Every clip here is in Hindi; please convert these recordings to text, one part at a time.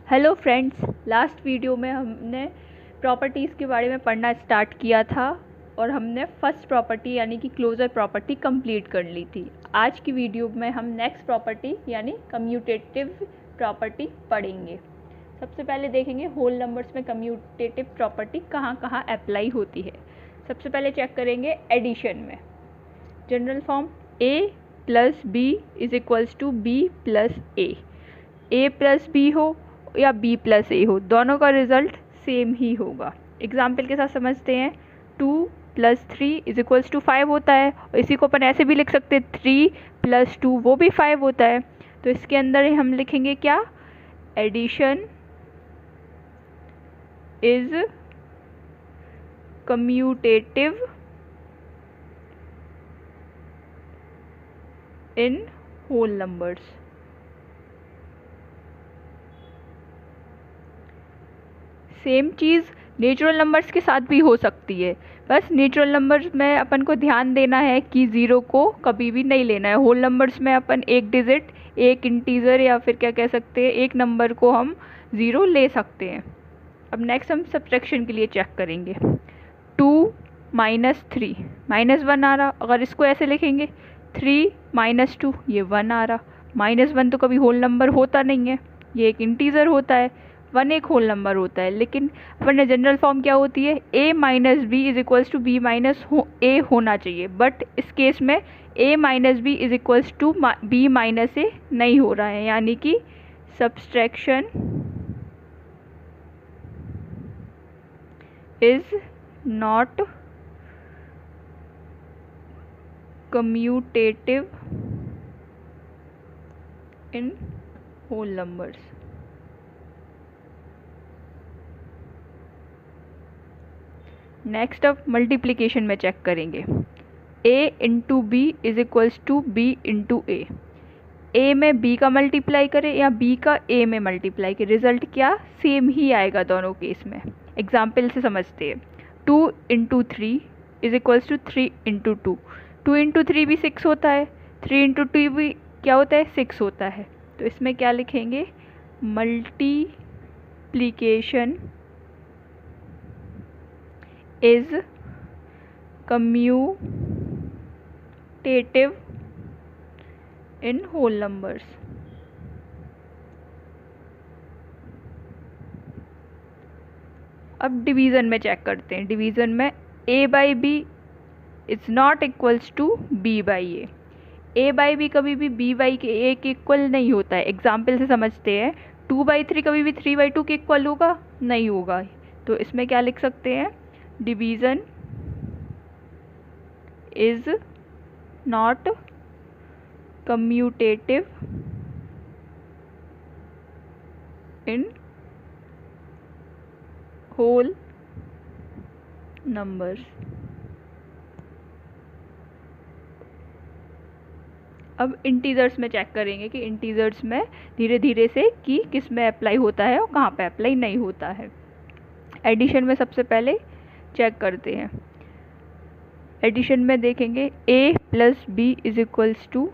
हेलो फ्रेंड्स, लास्ट वीडियो में हमने प्रॉपर्टीज़ के बारे में पढ़ना स्टार्ट किया था और हमने फर्स्ट प्रॉपर्टी यानी कि क्लोजर प्रॉपर्टी कंप्लीट कर ली थी। आज की वीडियो में हम नेक्स्ट प्रॉपर्टी यानी कम्यूटेटिव प्रॉपर्टी पढ़ेंगे। सबसे पहले देखेंगे होल नंबर्स में कम्यूटेटिव प्रॉपर्टी कहाँ कहाँ अप्लाई होती है। सबसे पहले चेक करेंगे एडिशन में। General form a plus B is equals to B plus A plus B हो या b प्लस ए हो, दोनों का रिजल्ट सेम ही होगा। एग्जाम्पल के साथ समझते हैं। 2 प्लस 3 इज इक्वल्स टू 5 होता है और इसी को अपन ऐसे भी लिख सकते हैं 3 प्लस 2 वो भी 5 होता है। तो इसके अंदर हम लिखेंगे क्या, addition is commutative in whole numbers. Same चीज़ नेचुरल नंबर्स के साथ भी हो सकती है, बस नेचुरल नंबर्स में अपन को ध्यान देना है कि ज़ीरो को कभी भी नहीं लेना है। होल नंबर्स में अपन एक डिजिट, एक इंटीजर या फिर क्या कह सकते हैं, एक नंबर को हम ज़ीरो ले सकते हैं। अब नेक्स्ट हम सब्ट्रैक्शन के लिए चेक करेंगे। 2 माइनस 3 -1 आ रहा, अगर इसको ऐसे लिखेंगे 3 माइनस 2 ये 1 आ रहा। -1 तो कभी होल नंबर होता नहीं है, ये एक इंटीजर होता है। 1 एक होल नंबर होता है, लेकिन अपने जनरल फॉर्म क्या होती है, a minus B is equals to B minus A होना चाहिए, बट इस केस में a minus B is equals to B minus A नहीं हो रहा है, यानी कि subtraction is not commutative in whole numbers. Next अब मल्टीप्लिकेशन में चेक करेंगे। a into B is equals to b into A में b का मल्टीप्लाई करें या b का a में मल्टीप्लाई करें, रिजल्ट क्या सेम ही आएगा दोनों केस में। एग्जाम्पल से समझते हैं। 2 into 3 is equals to 3 into 2। 2 into 3 भी 6 होता है, 3 इंटू 2 भी क्या होता है, 6 होता है। तो इसमें क्या लिखेंगे, multiplication is commutative in whole numbers। अब डिवीज़न में चेक करते हैं। डिवीज़न में a by B is not equals to b by A by B कभी भी b बाई के a के इक्वल नहीं होता है। एग्जाम्पल से समझते हैं। 2/3 कभी भी 3/2 के इक्वल होगा नहीं होगा। तो इसमें क्या लिख सकते हैं, division is not commutative in whole numbers. अब इंटीजर्स में चेक करेंगे कि इंटीजर्स में धीरे धीरे से कि किस में अप्लाई होता है और कहाँ पे अप्लाई नहीं होता है। एडिशन में सबसे पहले चेक करते हैं। एडिशन में देखेंगे a plus B is equals to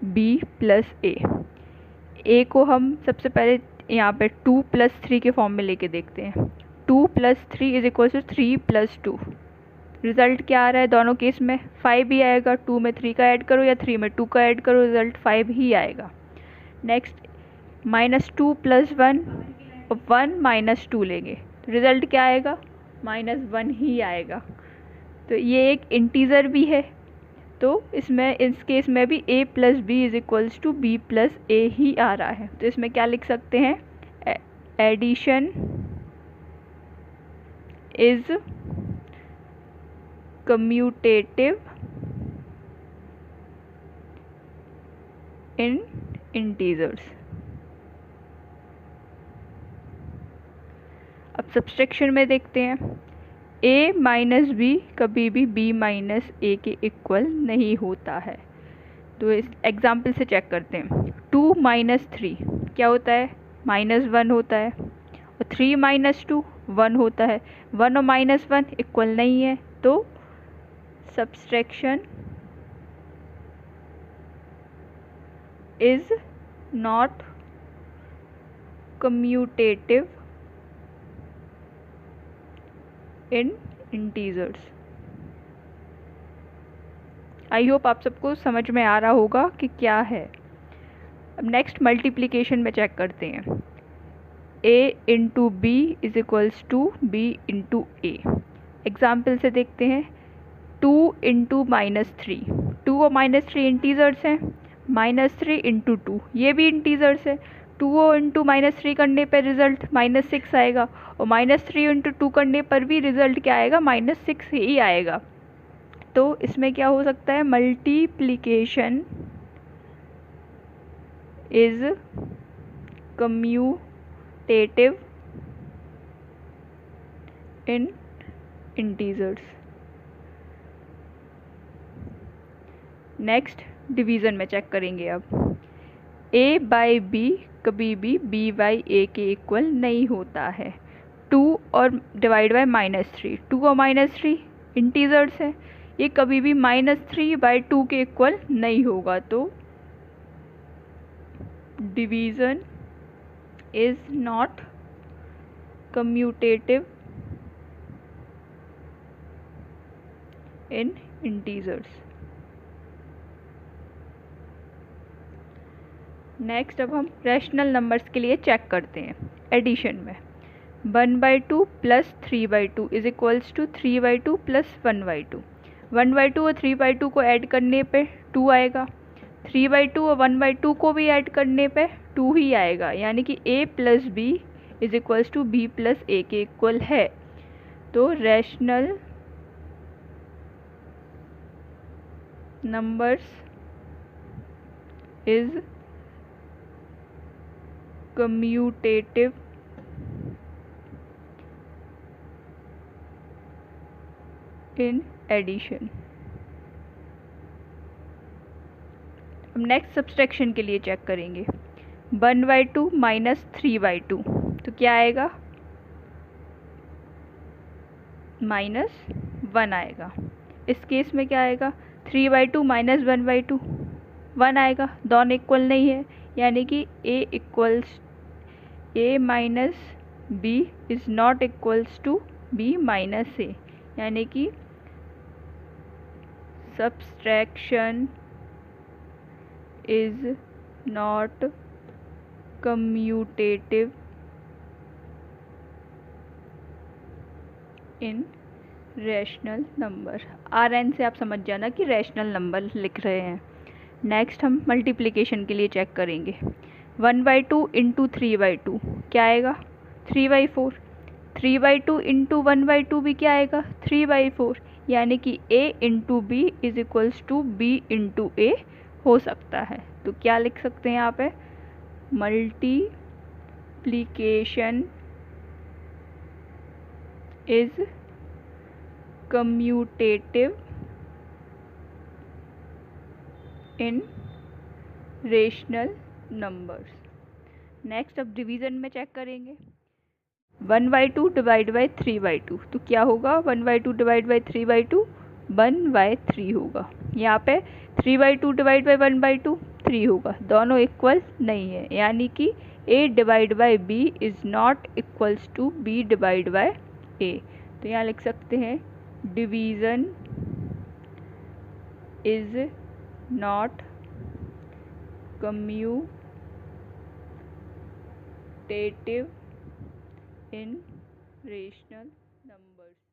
B plus A को हम सबसे पहले यहाँ पे 2 प्लस 3 के फॉर्म में लेके देखते हैं। 2 plus 3 is equals to 3 plus 2। Result क्या आ रहा है दोनों केस में, 5 ही आएगा। 2 में 3 का ऐड करो या 3 में 2 का ऐड करो, रिजल्ट 5 ही आएगा। नेक्स्ट -2 प्लस 1 और 1 माइनस 2 लेंगे, तो रिजल्ट क्या आएगा, -1 ही आएगा। तो ये एक इंटीजर भी है, तो इसमें इस केस में भी a plus B is equals to B plus A ही आ रहा है। तो इसमें क्या लिख सकते हैं, addition is commutative in integers. अब सब्सट्रैक्शन में देखते हैं। a माइनस बी कभी भी b माइनस ए के इक्वल नहीं होता है। तो इस एग्जाम्पल से चेक करते हैं। 2 माइनस 3 क्या होता है, -1 होता है, और 3 माइनस 2 1 होता है। 1 और -1 इक्वल नहीं है, तो subtraction is not commutative in integers. I hope आप सबको समझ में आ रहा होगा कि क्या है। अब नेक्स्ट मल्टीप्लिकेशन में चेक करते हैं। a into B is equals to B into A. Example से देखते हैं। 2 इंटू -3, 2 और -3 इंटीजर्स हैं। -3 इंटू 2 ये भी इंटीजर्स है। 2 इंटू -3 करने पर रिजल्ट -6 आएगा, और -3 इंटू 2 करने पर भी रिजल्ट क्या आएगा, -6 ही आएगा। तो इसमें क्या हो सकता है, multiplication is commutative in integers. Next division में चेक करेंगे। अब a बाई बी कभी भी b बाई ए के इक्वल नहीं होता है। 2 और डिवाइड बाई -3, 2 और -3 इंटीजर्स है, ये कभी भी -3 बाई 2 के इक्वल नहीं होगा। तो division is not commutative in integers. Next अब हम रैशनल नंबर्स के लिए चेक करते हैं। एडिशन में 1/2 plus 3/2 is equals to 3/2 plus 1/2। 1/2 और 3/2 को ऐड करने पे 2 आएगा। 3/2 और 1/2 को भी ऐड करने पे 2 ही आएगा, यानी कि a plus B is equals to B plus A के इक्वल है। तो rational numbers is commutative in addition. अब नेक्स्ट सब्सट्रैक्शन के लिए चेक करेंगे। 1/2 माइनस 3/2, तो क्या आएगा, -1 आएगा। इस केस में क्या आएगा, 3/2 माइनस 1/2, 1 आएगा। दोनों इक्वल नहीं है, यानी कि a minus B is not equals to b minus A, यानी कि subtraction is not commutative in rational number. Rn से आप समझ जाना कि रैशनल नंबर लिख रहे हैं। नेक्स्ट हम मल्टीप्लिकेशन के लिए चेक करेंगे। 1/2 इंटू 3/2 क्या आएगा, 3/4। 3/2 इंटू 1/2 भी क्या आएगा, 3/4, यानी कि a into B is equals to B into A हो सकता है। तो क्या लिख सकते हैं यहाँ पे, multiplication is commutative in rational numbers. Next अब डिवीज़न में चेक करेंगे। 1/2 डिवाइड बाई 3/2, तो क्या होगा, 1/2 डिवाइड बाई 3/2 1/3 होगा। यहाँ पे 3/2 डिवाइड बाई 1/2 3 होगा। दोनों इक्वल नहीं है, यानी कि a divide by b is not equals to b divide by a। तो यहाँ लिख सकते हैं division is not commutative in rational numbers।